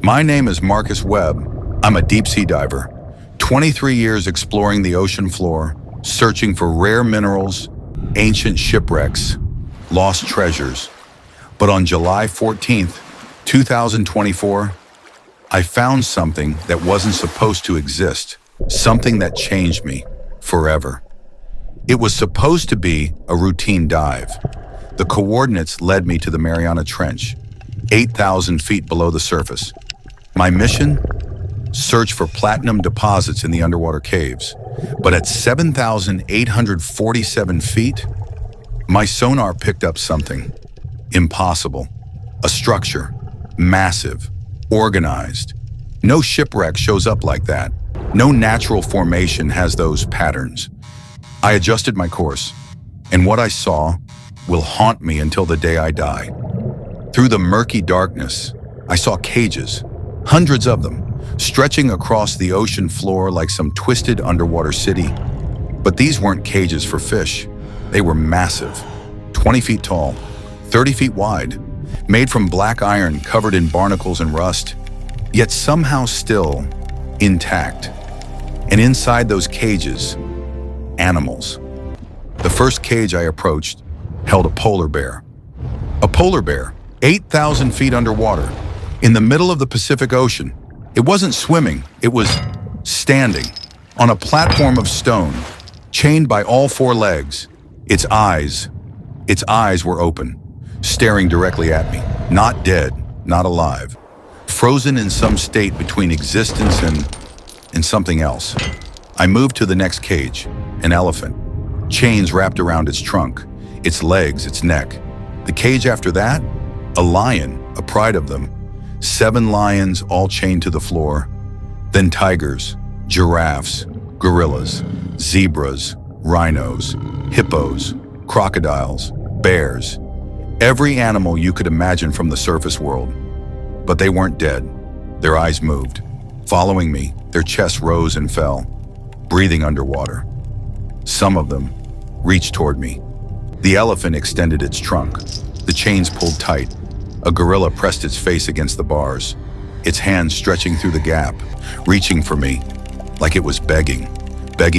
My name is Marcus Webb. I'm a deep-sea diver. 23 years exploring the ocean floor, searching for rare minerals, ancient shipwrecks, lost treasures. But on July 14th, 2024, I found something that wasn't supposed to exist, something that changed me forever. It was supposed to be a routine dive. The coordinates led me to the Mariana Trench, 8,000 feet below the surface. My mission? Search for platinum deposits in the underwater caves. But at 7,847 feet, my sonar picked up something impossible. A structure, massive, organized. No shipwreck shows up like that. No natural formation has those patterns. I adjusted my course, and what I saw will haunt me until the day I die. Through the murky darkness, I saw cages, hundreds of them, stretching across the ocean floor like some twisted underwater city. But these weren't cages for fish. They were massive, 20 feet tall, 30 feet wide, made from black iron covered in barnacles and rust, yet somehow still intact. And inside those cages, animals. The first cage I approached held a polar bear. A polar bear, 8,000 feet underwater, in the middle of the Pacific Ocean. It wasn't swimming, it was standing on a platform of stone, chained by all four legs. Its eyes were open, staring directly at me. Not dead, not alive. Frozen in some state between existence and something else. I moved to the next cage, an elephant. Chains wrapped around its trunk, its legs, its neck. The cage after that, a lion, a pride of them. 7 lions all chained to the floor. Then tigers, giraffes, gorillas, zebras, rhinos, hippos, crocodiles, bears. Every animal you could imagine from the surface world. But they weren't dead. Their eyes moved. Following me, their chests rose and fell, breathing underwater. Some of them reached toward me. The elephant extended its trunk. The chains pulled tight. A gorilla pressed its face against the bars, its hands stretching through the gap, reaching for me, like it was begging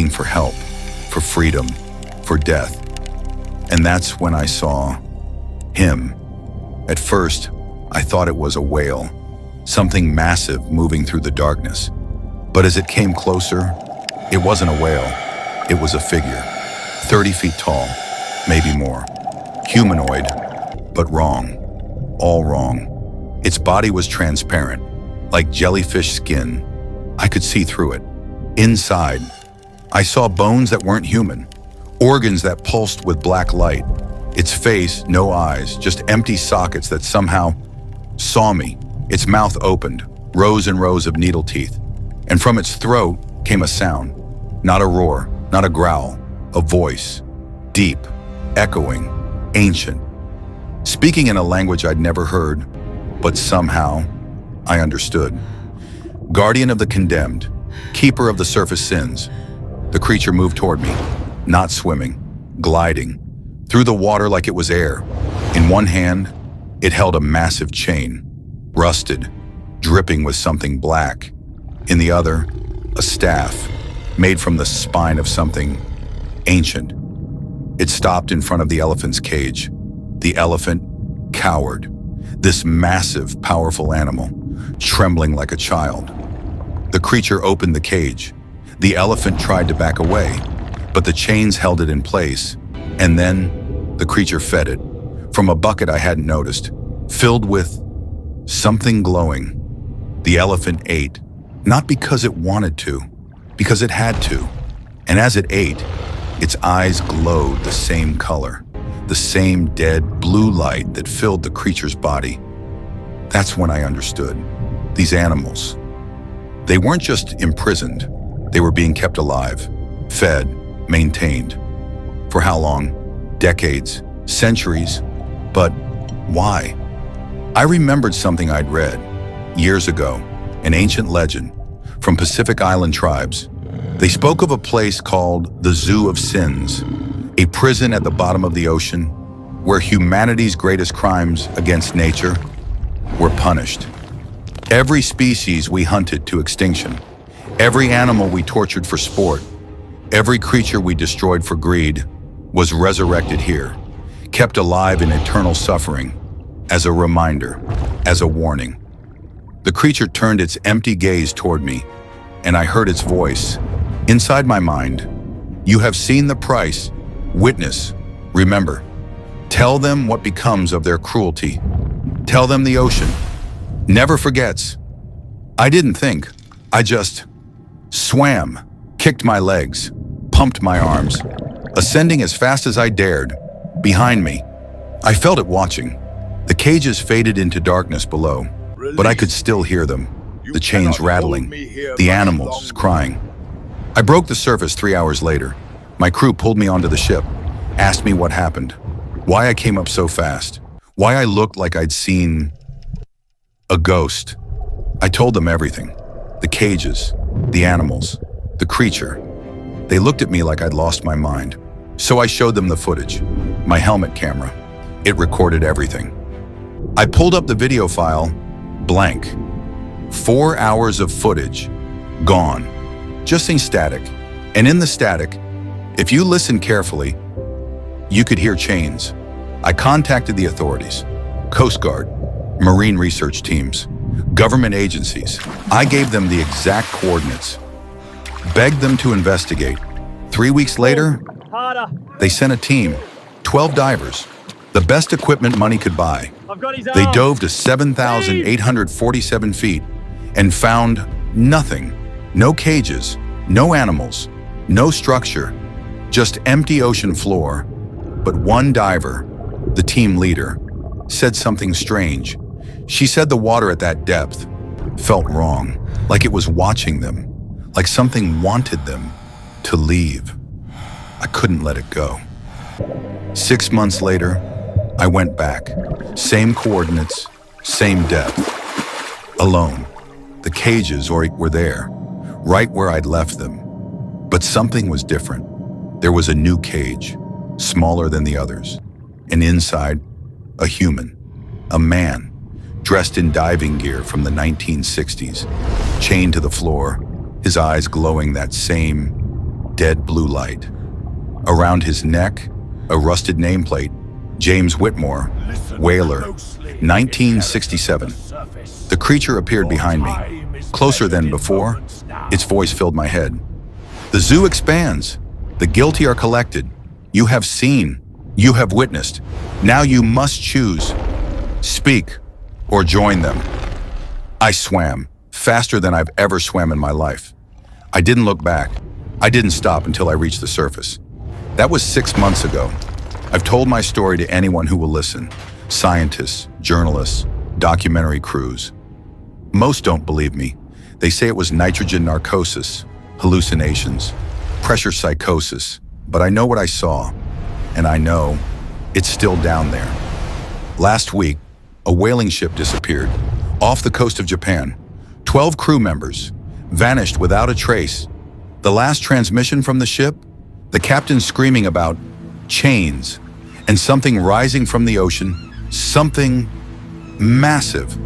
for help, for freedom, for death. And that's when I saw him. At first, I thought it was a whale, something massive moving through the darkness. But as it came closer, it wasn't a whale. It was a figure, 30 feet tall, maybe more. Humanoid, but wrong. All wrong. Its body was transparent, like jellyfish skin. I could see through it. Inside, I saw bones that weren't human, organs that pulsed with black light. Its face, no eyes, just empty sockets that somehow saw me. Its mouth opened, rows and rows of needle teeth. And from its throat came a sound. Not a roar, not a growl, a voice. Deep, echoing, ancient. Speaking in a language I'd never heard, but somehow I understood. Guardian of the condemned, keeper of the surface sins. The creature moved toward me, not swimming, gliding, through the water like it was air. In one hand, it held a massive chain, rusted, dripping with something black. In the other, a staff, made from the spine of something ancient. It stopped in front of the elephant's cage. The elephant cowered, this massive, powerful animal, trembling like a child. The creature opened the cage. The elephant tried to back away, but the chains held it in place. And then the creature fed it, from a bucket I hadn't noticed, filled with something glowing. The elephant ate, not because it wanted to, because it had to. And as it ate, its eyes glowed the same color. The same dead blue light that filled the creature's body. That's when I understood. These animals, they weren't just imprisoned, they were being kept alive, fed, maintained. For how long? Decades, centuries, but why? I remembered something I'd read years ago, an ancient legend from Pacific Island tribes. They spoke of a place called the Zoo of Sins, a prison at the bottom of the ocean where humanity's greatest crimes against nature were punished. Every species we hunted to extinction, every animal we tortured for sport, every creature we destroyed for greed was resurrected here, kept alive in eternal suffering, as a reminder, as a warning. The creature turned its empty gaze toward me, and I heard its voice. Inside my mind, "You have seen the price. Witness. Remember. Tell them what becomes of their cruelty. Tell them the ocean never forgets." I didn't think. I just swam, kicked my legs, pumped my arms, ascending as fast as I dared. Behind me, I felt it watching. The cages faded into darkness below, but I could still hear them, the chains rattling, the animals crying. I broke the surface 3 hours later. My crew pulled me onto the ship, asked me what happened, why I came up so fast, why I looked like I'd seen a ghost. I told them everything. The cages, the animals, the creature. They looked at me like I'd lost my mind. So I showed them the footage, my helmet camera. It recorded everything. I pulled up the video file, blank. 4 hours of footage, gone. Just in static. And in the static, if you listen carefully, you could hear chains. I contacted the authorities, Coast Guard, Marine research teams, government agencies. I gave them the exact coordinates, begged them to investigate. 3 weeks later, they sent a team, 12 divers, the best equipment money could buy. They dove to 7,847 feet and found nothing. No cages, no animals, no structure, just empty ocean floor. But one diver, the team leader, said something strange. She said the water at that depth felt wrong, like it was watching them, like something wanted them to leave. I couldn't let it go. 6 months later, I went back. Same coordinates, same depth. Alone. The cages were there, right where I'd left them. But something was different. There was a new cage, smaller than the others. And inside, a human, a man, dressed in diving gear from the 1960s, chained to the floor, his eyes glowing that same dead blue light. Around his neck, a rusted nameplate, James Whitmore, Whaler, 1967. The creature appeared behind me, closer than before. Its voice filled my head. The zoo expands. The guilty are collected. You have seen. You have witnessed. Now you must choose. Speak or join them. I swam, faster than I've ever swam in my life. I didn't look back. I didn't stop until I reached the surface. That was 6 months ago. I've told my story to anyone who will listen. Scientists, journalists, documentary crews. Most don't believe me. They say it was nitrogen narcosis, hallucinations, pressure psychosis. But I know what I saw, and I know it's still down there. Last week, a whaling ship disappeared off the coast of Japan. 12 crew members vanished without a trace. The last transmission from the ship, the captain screaming about chains and something rising from the ocean, something massive.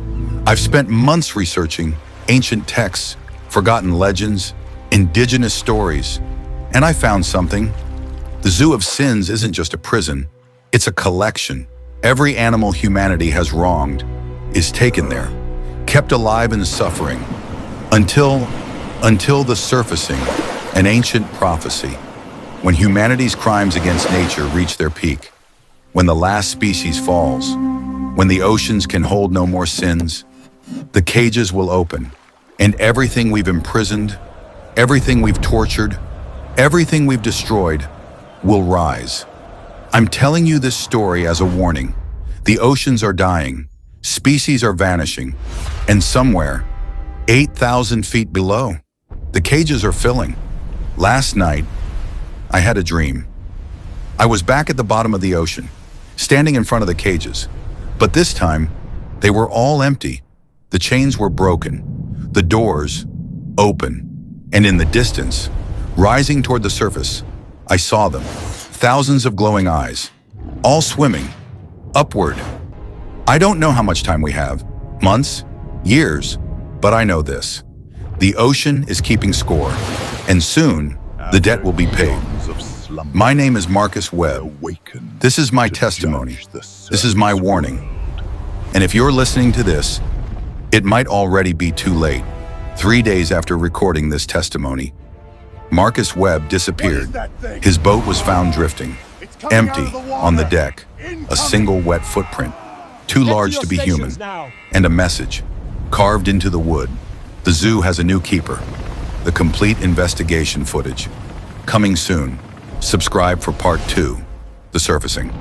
I've spent months researching ancient texts, forgotten legends, indigenous stories, and I found something. The Zoo of Sins isn't just a prison, it's a collection. Every animal humanity has wronged is taken there, kept alive in suffering, until the surfacing, an ancient prophecy. When humanity's crimes against nature reach their peak, when the last species falls, when the oceans can hold no more sins, the cages will open, and everything we've imprisoned, everything we've tortured, everything we've destroyed will rise. I'm telling you this story as a warning. The oceans are dying, species are vanishing, and somewhere, 8,000 feet below, the cages are filling. Last night, I had a dream. I was back at the bottom of the ocean, standing in front of the cages. But this time, they were all empty. The chains were broken, the doors open, and in the distance, rising toward the surface, I saw them, thousands of glowing eyes, all swimming, upward. I don't know how much time we have, months, years, But I know this. The ocean is keeping score, and soon the debt will be paid. My name is Marcus Webb. This is my testimony. This is my warning. And if you're listening to this, it might already be too late. 3 days after recording this testimony, Marcus Webb disappeared. His boat was found drifting, empty on the deck, a single wet footprint, too large to be human, and a message carved into the wood. The zoo has a new keeper. The complete investigation footage. Coming soon. Subscribe for part 2, the surfacing.